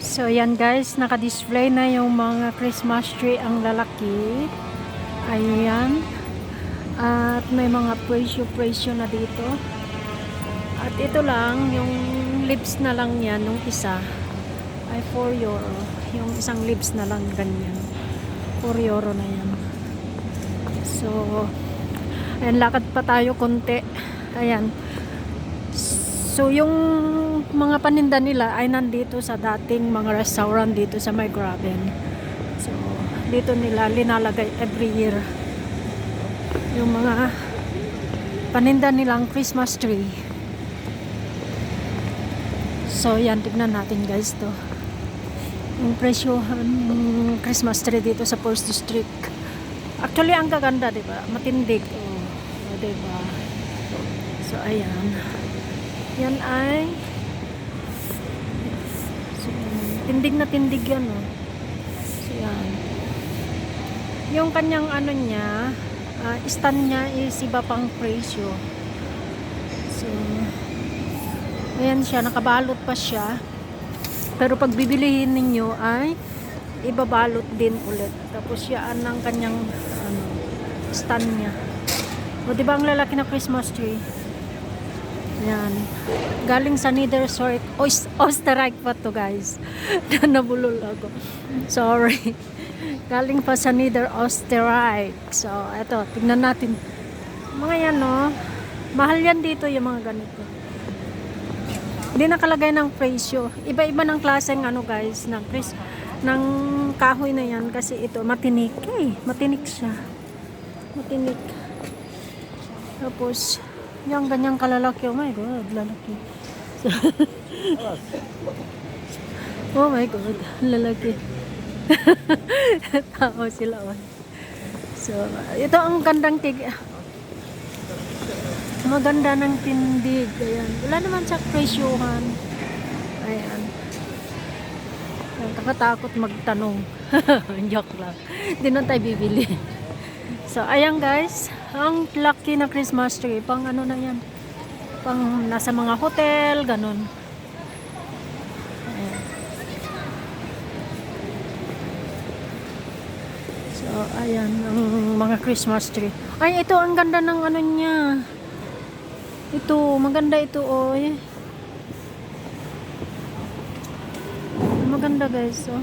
So yan guys, naka-display na yung mga Christmas tree ang lalaki. Ayan. At may mga presyo na dito. At ito lang, yung lips na lang yan, yung isa ay 4 euro. Yung isang lips na lang ganyan. 4 euro na yan. So, ayan, lakad pa tayo konti. Ayan. So, yung mga paninda nila ay nandito sa dating mga restaurant dito sa May Graben. So, dito nila linalagay every year yung mga paninda nilang Christmas tree. So, yan, tignan natin guys to. Yung presyohan ng Christmas tree dito sa First District. Actually, ang gaganda, diba? Matindig. Oh, diba? So, ayan. Yan ay so, tindig na tindig yan, oh. So, yan. Yung kanyang ano niya, stand niya is iba pang presyo. So, ayan siya, nakabalot pa siya. Pero pag bibilihin ninyo ay ibabalot din ulit. Tapos yan ang kanyang stand niya. O diba ang lalaki na Christmas tree? Yan. Galing sa Niedersort. Oostenrijk pa to guys. Nabulol ako. Sorry. Galing pa sa Niederösterreich. So, eto. Tignan natin. Mga yan, no? Mahal yan dito yung mga ganito. Hindi nakalagay ng presyo. Iba-iba ng klaseng ano guys, ng kahoy na yan. Kasi ito, matinik. Matinik siya. Matinik. Tapos, yung ganyang kalalaki. Oh my God, lalaki. So, oh my God, lalaki. Tao sila. So, ito ang gandang maganda ng tindig. Ayan. Wala naman sa presyuhan. Ayan. Nakatakot magtanong. Joke lang. Hindi na tayo bibili. So, ayan guys. Ang lucky na Christmas tree. Pang ano na yan. Pang nasa mga hotel. Ganon. Ayan. So, ayan. Ang mga Christmas tree. Ay, ito. Ang ganda ng ano niya. Ito, maganda ito, oh. Maganda, guys, oh.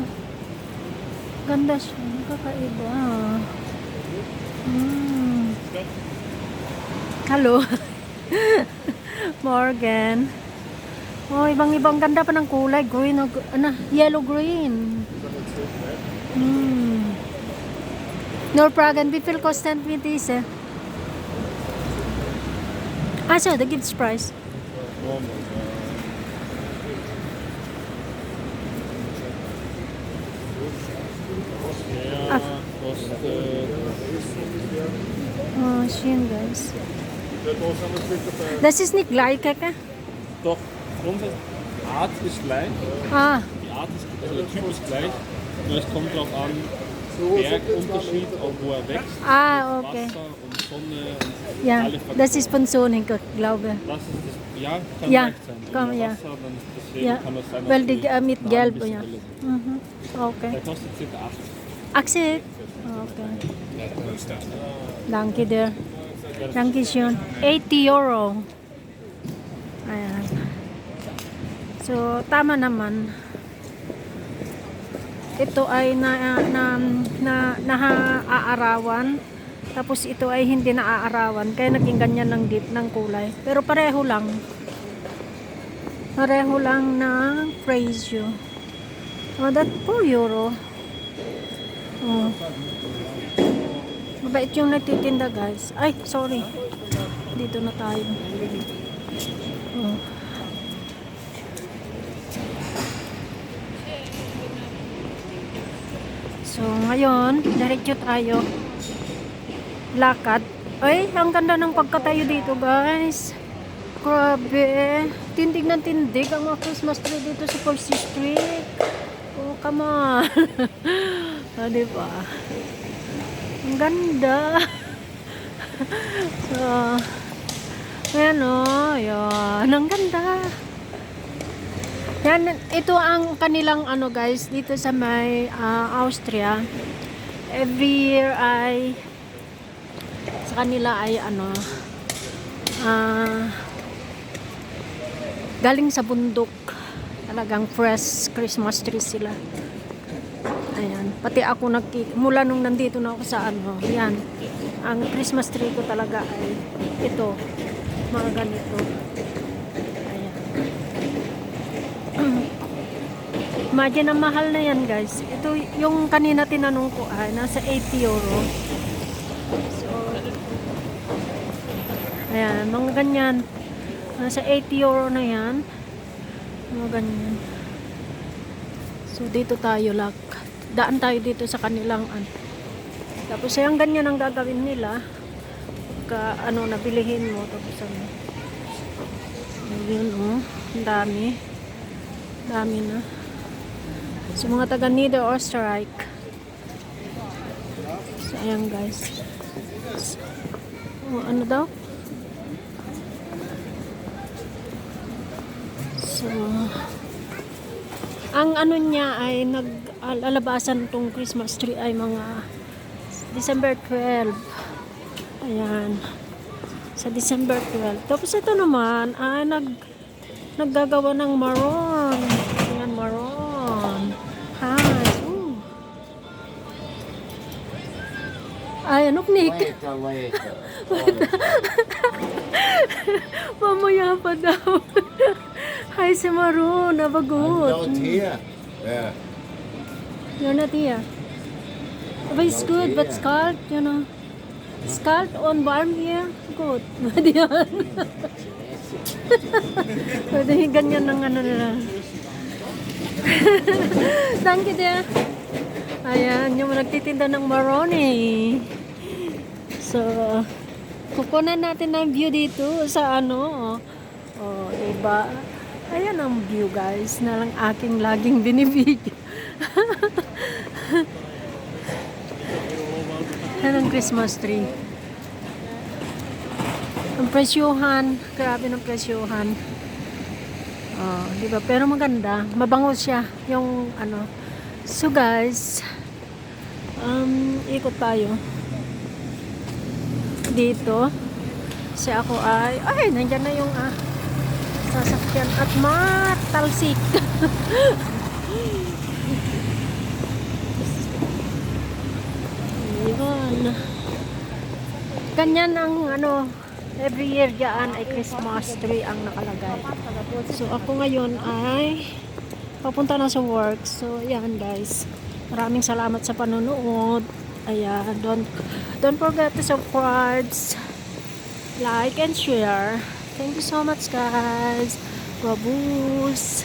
Ganda siya, kakaiba. Hello. Morgan. Oh, ibang-ibang ganda pa ng kulay, green, yellow green. Norpragen, wie viel kostet mit diese? So the gift price. Oh, schön, guys. Das ist nicht gleich, Kaka? Doch, grundsätzlich, Art ist gleich. Die Art ist, also der Typ ist gleich. Nur es kommt darauf an, Bergunterschied, auch wo er wächst. Okay. Wasser und Sonne und Ja, alle Faktoren. das ist von Sonnen, glaube ich. Das ist das, ja, kann Ja, leicht sein. komm, Wenn ja. Wasser, dann deswegen Ja, kann das sein, dass weil die die mit Farben Gelb, ein bisschen ja. heller sind. Okay. Der kostet ca. 80. Axel? Okay. Danke dir. Danke schön. 80 Euro. Ayan. So, tama naman. Ito ay naaarawan. Tapos ito ay hindi naaarawan. Kaya naging ganyan ng kulay. Pero pareho lang. Pareho lang ng presyo. Oh, that 4 euro. Oh. Mabait yung nagtitinda guys. Ay, sorry. Dito na tayo. Oh. So, ngayon, diretso tayo. Lakad. Ay, ang ganda ng pagkatayo dito guys. Grabe. Tindig na tindig ang mga Christmas tree dito sa First District. Oh, come on. Diba? Ang ganda. So, ayan o. Ayan. Ang ganda. Yan, ito ang kanilang ano guys, dito sa may Austria. Every year ay sa kanila ay ano galing sa bundok. Talagang fresh Christmas tree sila. Ayan, pati ako mula nung nandito na ako sa ano, yan. Ang Christmas tree ko talaga ay ito, mga ganito. Ayan. Imagine, ang mahal na yan guys. Ito yung kanina tinanong ko ay nasa 80 euro. So, ayan, mga ganyan. Nasa 80 euro na yan. Mga ganyan. So, dito tayo daan tayo dito sa kanilang tapos yung ganyan ang gagawin nila ano nabilihin mo tapos ano yun ang dami na so mga taga Niederösterreich. So ayan guys, ano daw, so ang ano niya ay nag-alabasan tong Christmas tree ay mga December 12. Ayan. Sa December 12. Tapos ito naman ay naggagawa ng maroon. Ayan, maroon. Hi. Ooh. Ay, anok Nick? Wait. Mamaya pa daw. Hi, si Maroon. I'm Nabagot. not here. Yeah. You're not here. But it's good, but it's cold, you know. It's cold on warm here. Good. Pwede yan. Pwede yung ganyan ng ano nila. Thank you, dear. Ayan, yung nagtitinda ng maroni. So, kukunan natin ng view dito sa ano. Oh, diba? Ayan ang view guys na lang aking laging binibigyan. Ayan ang Christmas tree. Ang presyuhan, grabe ng presyuhan. Oh, diba? Pero maganda, mabango siya yung ano. So guys, ikot tayo dito. Kasi ako ay nandyan na yung sasakyan at matalsik. Yun. Ganyan ang ano, every year dyan ay Christmas tree ang nakalagay. So ako ngayon ay papunta na sa work. So yan guys, maraming salamat sa panonood. Ayan, don't forget to subscribe, like and share. Thank you so much guys. Babus.